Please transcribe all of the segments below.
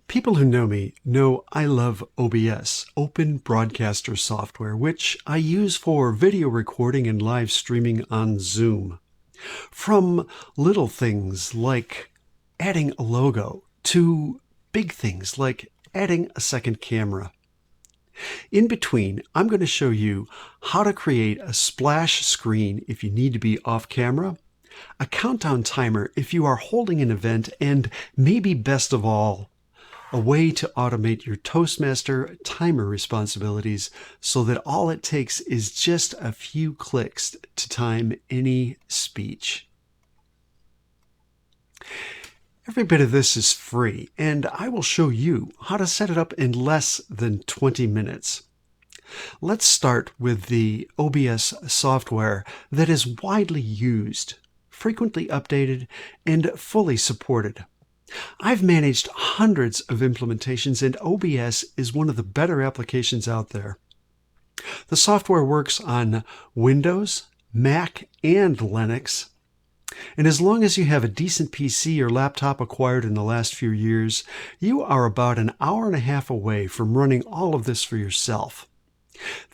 People who know me know I love OBS, Open Broadcaster Software, which I use for video recording and live streaming on Zoom. From little things like adding a logo to big things like adding a second camera. In between, I'm going to show you how to create a splash screen if you need to be off camera, a countdown timer if you are holding an event, and maybe best of all, a way to automate your Toastmaster timer responsibilities so that all it takes is just a few clicks to time any speech. Every bit of this is free, and I will show you how to set it up in less than 20 minutes. Let's start with the OBS software that is widely used, frequently updated, and fully supported. I've managed hundreds of implementations, and OBS is one of the better applications out there. The software works on Windows, Mac, and Linux. And as long as you have a decent PC or laptop acquired in the last few years, you are about an hour and a half away from running all of this for yourself.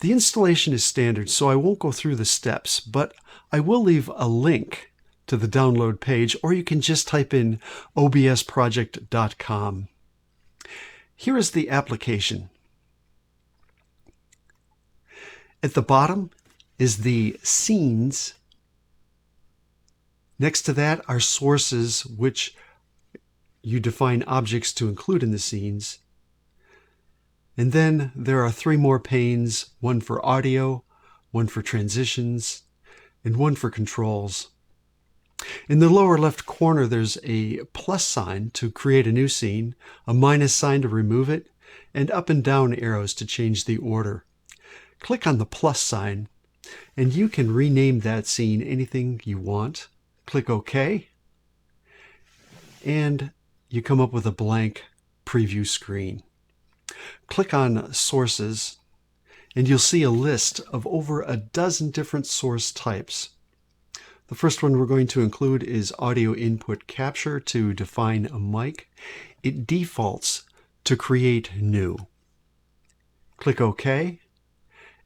The installation is standard, so I won't go through the steps, but I will leave a link to the download page, or you can just type in obsproject.com. Here is the application. At the bottom is the scenes. Next to that are sources, which you define objects to include in the scenes. And then there are three more panes, one for audio, one for transitions, and one for controls. In the lower left corner, there's a plus sign to create a new scene, a minus sign to remove it, and up and down arrows to change the order. Click on the plus sign, and you can rename that scene anything you want. Click OK, and you come up with a blank preview screen. Click on Sources, and you'll see a list of over a dozen different source types. The first one we're going to include is audio input capture to define a mic. It defaults to create new. Click OK.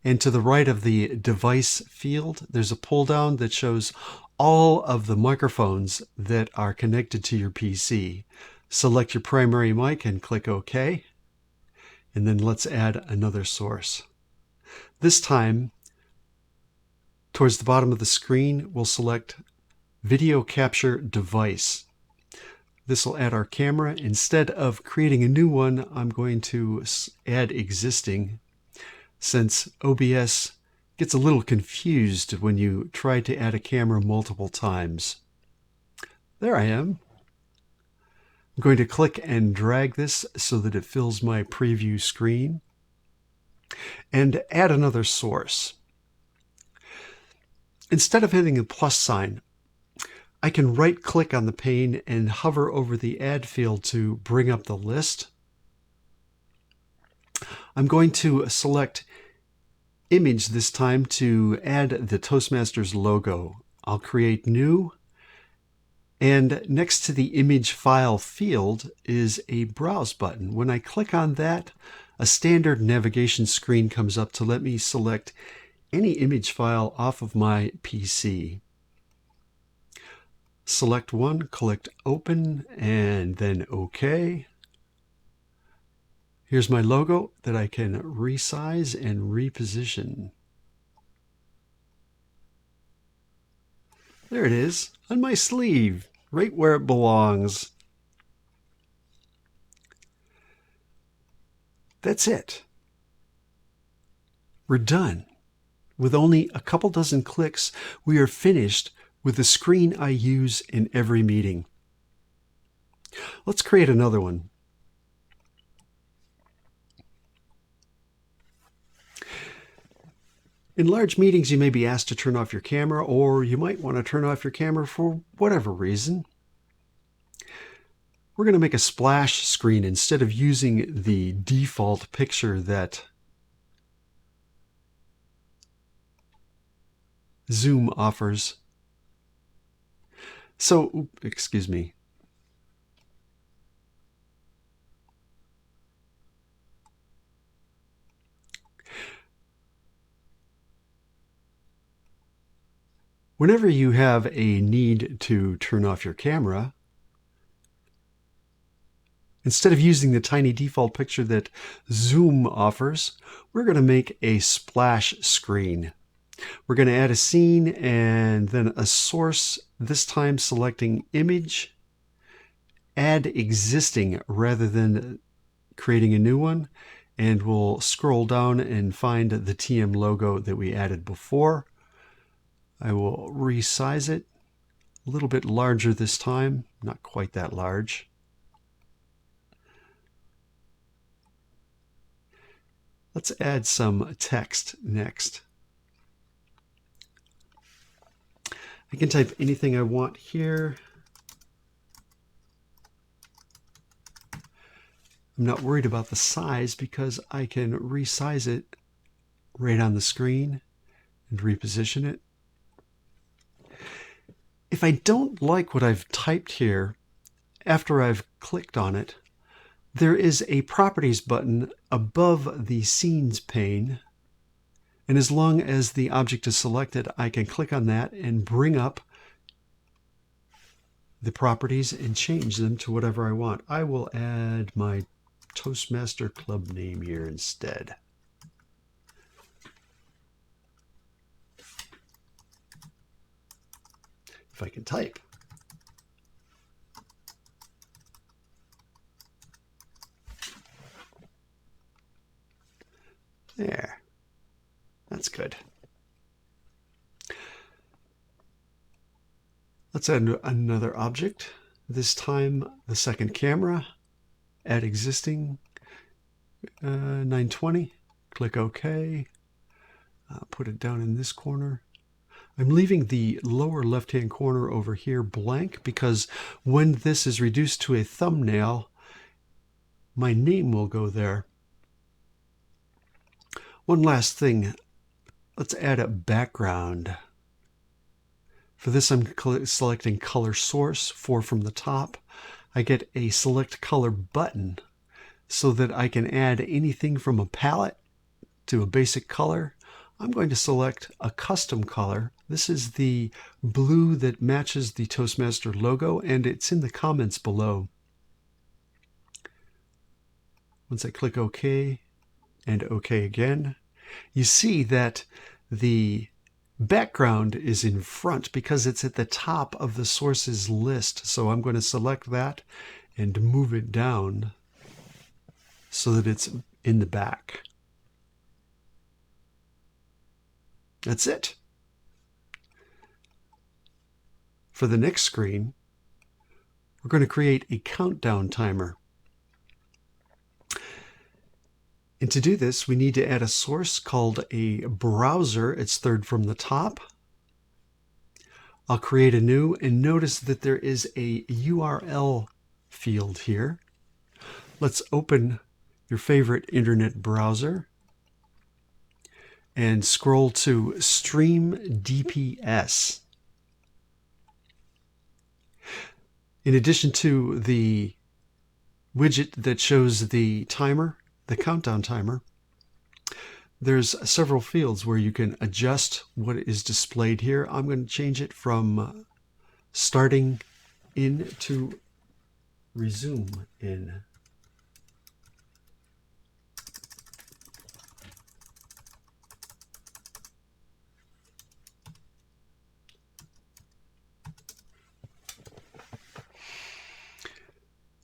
And to the right of the device field, there's a pull down that shows all of the microphones that are connected to your PC. Select your primary mic and click OK. And then let's add another source. This time, towards the bottom of the screen, we'll select Video Capture Device. This will add our camera. Instead of creating a new one, I'm going to add existing, since OBS gets a little confused when you try to add a camera multiple times. There I am. I'm going to click and drag this so that it fills my preview screen, and add another source. Instead of hitting the plus sign, I can right-click on the pane and hover over the Add field to bring up the list. I'm going to select Image this time to add the Toastmasters logo. I'll create New, and next to the Image File field is a Browse button. When I click on that, a standard navigation screen comes up to let me select any image file off of my PC. Select one, click Open, and then OK. Here's my logo that I can resize and reposition. There it is, on my sleeve, right where it belongs. That's it. We're done. With only a couple dozen clicks, we are finished with the screen I use in every meeting. Let's create another one. In large meetings, you may be asked to turn off your camera, or you might want to turn off your camera for whatever reason. We're going to make a splash screen instead of using the default picture that Zoom offers. So, excuse me. Whenever you have a need to turn off your camera, instead of using the tiny default picture that Zoom offers, we're going to make a splash screen. We're going to add a scene and then a source, this time selecting image, add existing rather than creating a new one, and we'll scroll down and find the TM logo that we added before. I will resize it a little bit larger this time, not quite that large. Let's add some text next. I can type anything I want here. I'm not worried about the size because I can resize it right on the screen and reposition it. If I don't like what I've typed here, after I've clicked on it, there is a Properties button above the Scenes pane. And as long as the object is selected, I can click on that and bring up the properties and change them to whatever I want. I will add my Toastmaster club name here instead. If I can type. There. That's good. Let's add another object. This time the second camera. Add existing 920. Click OK. Put it down in this corner. I'm leaving the lower left-hand corner over here blank because when this is reduced to a thumbnail, my name will go there. One last thing. Let's add a background. For this, I'm selecting color source, 4 from the top. I get a select color button so that I can add anything from a palette to a basic color. I'm going to select a custom color. This is the blue that matches the Toastmaster logo, and it's in the comments below. Once I click OK and OK again, you see that the background is in front because it's at the top of the sources list. So I'm going to select that and move it down so that it's in the back. That's it. For the next screen, we're going to create a countdown timer. And to do this, we need to add a source called a browser. It's third from the top. I'll create a new, and notice that there is a URL field here. Let's open your favorite internet browser and scroll to Stream DPS. In addition to the widget that shows the timer, the countdown timer, there's several fields where you can adjust what is displayed here. I'm going to change it from starting in to resume in.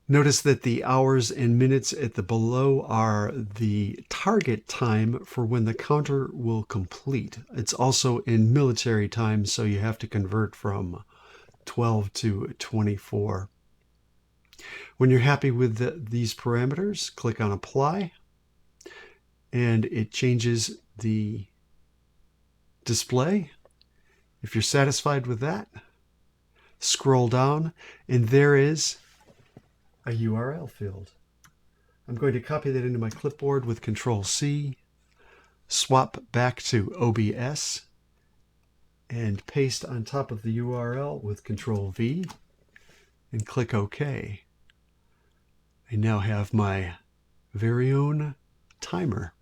Notice that the hours and minutes at the below are the target time for when the counter will complete. It's also in military time, so you have to convert from 12 to 24. When you're happy with these parameters, click on Apply, and it changes the display. If you're satisfied with that, scroll down, and there is a URL field. I'm going to copy that into my clipboard with Control-C, swap back to OBS, and paste on top of the URL with Control-V, and click OK. I now have my very own timer.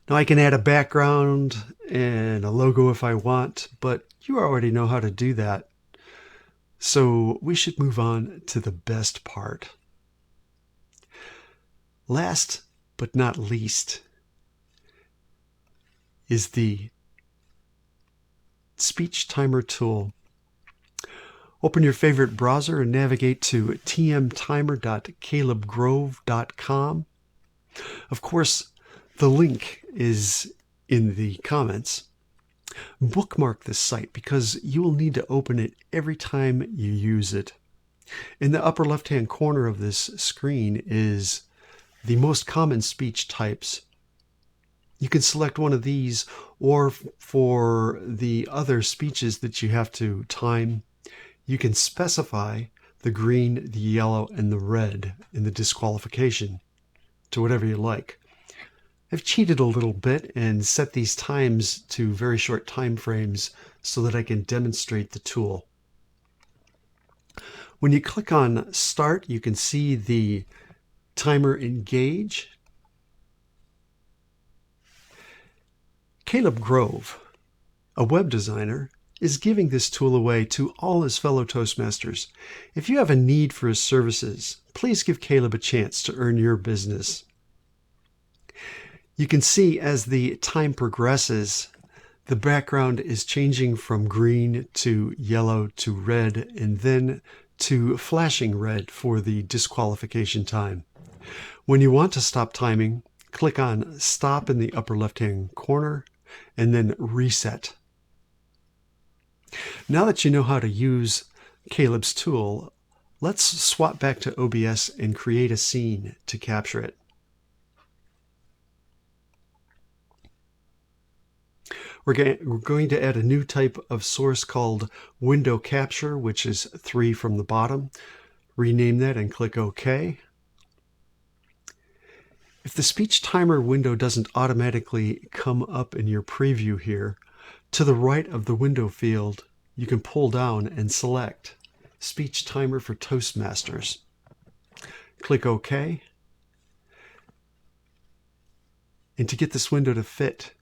Now I can add a background and a logo if I want, but you already know how to do that. So we should move on to the best part. Last but not least is the speech timer tool. Open your favorite browser and navigate to tmtimer.calebgrove.com. Of course, the link is in the comments. Bookmark this site because you will need to open it every time you use it. In the upper left-hand corner of this screen is the most common speech types. You can select one of these, or for the other speeches that you have to time, you can specify the green, the yellow, and the red in the disqualification to whatever you like. I've cheated a little bit and set these times to very short time frames so that I can demonstrate the tool. When you click on Start, you can see the timer engage. Caleb Grove, a web designer, is giving this tool away to all his fellow Toastmasters. If you have a need for his services, please give Caleb a chance to earn your business. You can see as the time progresses, the background is changing from green to yellow to red and then to flashing red for the disqualification time. When you want to stop timing, click on Stop in the upper left-hand corner and then Reset. Now that you know how to use Caleb's tool, let's swap back to OBS and create a scene to capture it. We're going to add a new type of source called window capture, which is 3 from the bottom. Rename that and click OK. If the speech timer window doesn't automatically come up in your preview here, to the right of the window field, you can pull down and select Speech Timer for Toastmasters. Click OK. And to get this window to fit,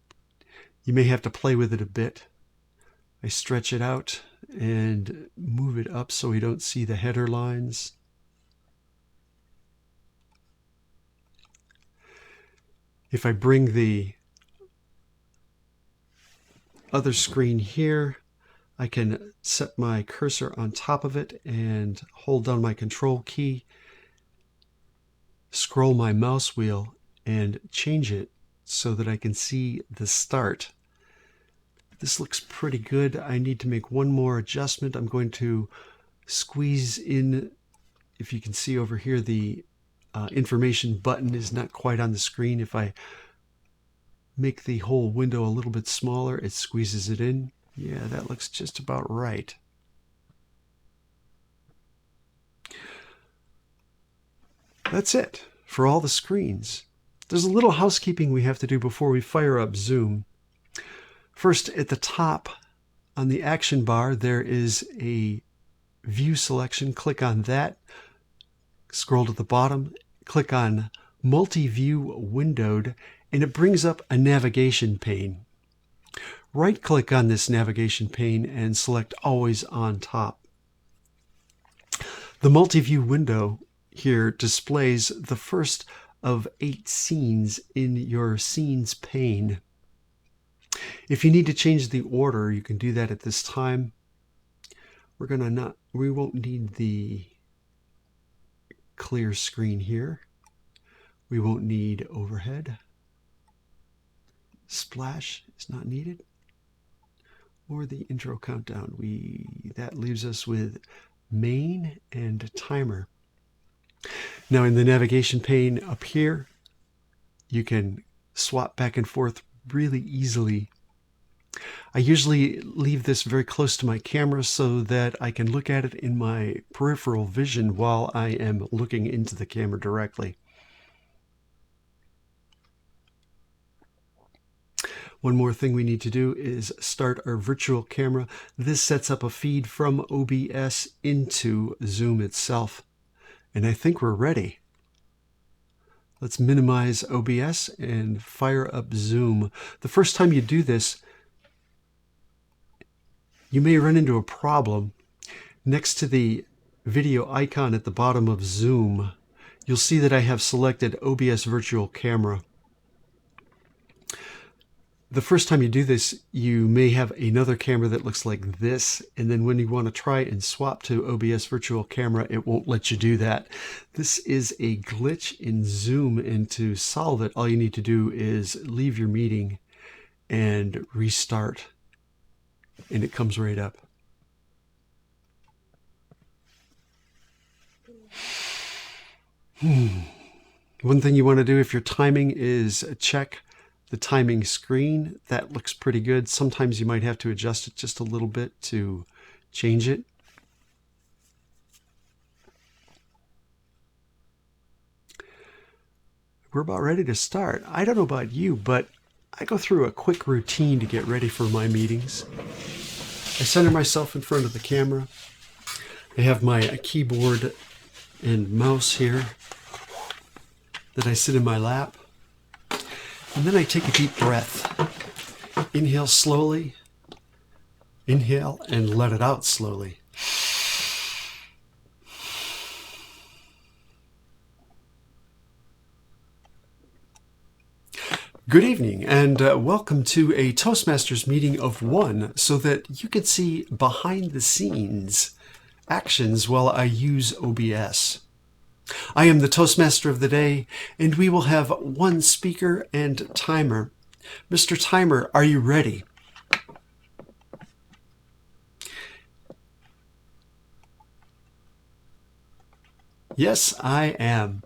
you may have to play with it a bit. I stretch it out and move it up so we don't see the header lines. If I bring the other screen here, I can set my cursor on top of it and hold down my control key, scroll my mouse wheel, and change it so that I can see the start. This looks pretty good. I need to make one more adjustment. I'm going to squeeze in, if you can see over here, the information button is not quite on the screen. If I make the whole window a little bit smaller, it squeezes it in. Yeah, that looks just about right. That's it for all the screens. There's a little housekeeping we have to do before we fire up Zoom. First, at the top on the action bar, there is a view selection. Click on that. Scroll to the bottom. Click on Multi-View Windowed, and it brings up a navigation pane. Right-click on this navigation pane and select Always on Top. The multi-view window here displays the first of 8 scenes in your scenes pane. If you need to change the order, you can do that at this time. We won't need the clear screen here. We won't need overhead. Splash is not needed. Or the intro countdown. That leaves us with main and timer. Now in the navigation pane up here, you can swap back and forth really easily. I usually leave this very close to my camera so that I can look at it in my peripheral vision while I am looking into the camera directly. One more thing we need to do is start our virtual camera. This sets up a feed from OBS into Zoom itself. And I think we're ready. Let's minimize OBS and fire up Zoom. The first time you do this, you may run into a problem. Next to the video icon at the bottom of Zoom, you'll see that I have selected OBS Virtual Camera. The first time you do this, you may have another camera that looks like this, and then when you want to try and swap to OBS Virtual Camera, it won't let you do that. This is a glitch in Zoom, and to solve it, all you need to do is leave your meeting and restart, and it comes right up. One thing you want to do if your timing is check the timing screen. That looks pretty good. Sometimes you might have to adjust it just a little bit to change it. We're about ready to start. I don't know about you, but I go through a quick routine to get ready for my meetings. I center myself in front of the camera. I have my keyboard and mouse here that I sit in my lap. And then I take a deep breath. Inhale slowly. Inhale and let it out slowly. Good evening and welcome to a Toastmasters meeting of one so that you can see behind the scenes actions while I use OBS. I am the Toastmaster of the day, and we will have one speaker and timer. Mr. Timer, are you ready? Yes, I am.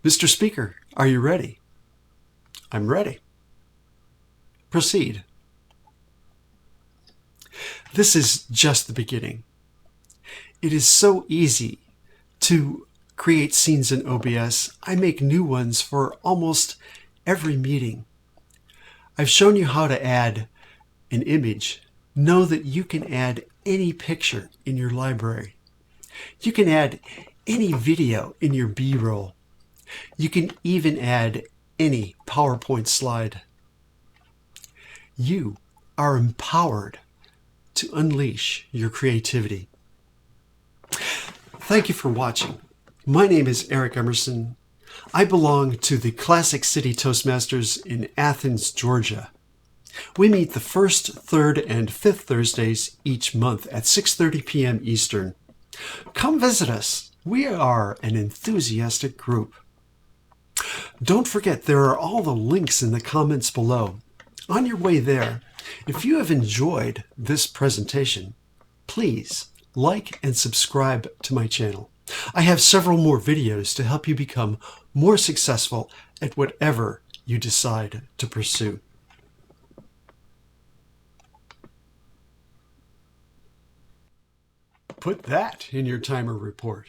Mr. Speaker, are you ready? I'm ready. Proceed. This is just the beginning. It is so easy to create scenes in OBS. I make new ones for almost every meeting. I've shown you how to add an image. Know that you can add any picture in your library. You can add any video in your B-roll. You can even add any PowerPoint slide. You are empowered to unleash your creativity. Thank you for watching. My name is Eric Emerson. I belong to the Classic City Toastmasters in Athens, Georgia. We meet the first, third, and fifth Thursdays each month at 6:30 p.m. Eastern. Come visit us. We are an enthusiastic group. Don't forget, there are all the links in the comments below. On your way there, if you have enjoyed this presentation, please like and subscribe to my channel. I have several more videos to help you become more successful at whatever you decide to pursue. Put that in your timer report.